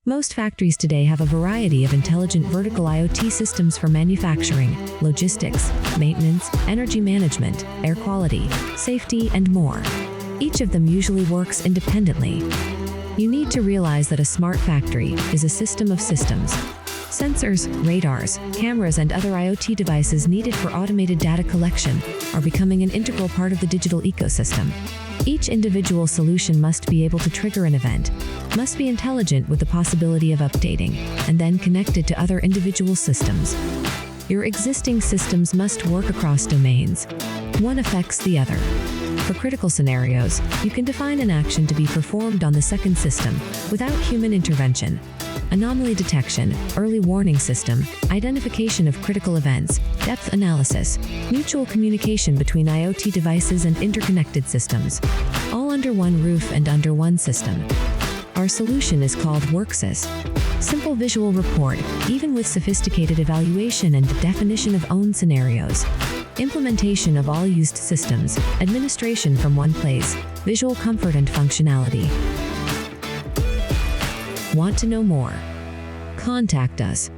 Most factories today have a variety of intelligent vertical IoT systems for manufacturing, logistics, maintenance, energy management, air quality, safety, and more. Each of them usually works independently. You need to realize that a smart factory is a system of systems. Sensors, radars, cameras, and other IoT devices needed for automated data collection are becoming an integral part of the digital ecosystem. Each individual solution must be able to trigger an event, must be intelligent with the possibility of updating, and then connected to other individual systems. Your existing systems must work across domains. One affects the other. For critical scenarios, you can define an action to be performed on the second system without human intervention. Anomaly detection, early warning system, identification of critical events, depth analysis, mutual communication between IoT devices and interconnected systems, all under one roof and under one system. Our solution is called WorkSys. Simple visual report, even with sophisticated evaluation and definition of own scenarios. Implementation of all used systems, administration from one place, visual comfort and functionality. Want to know more? Contact us.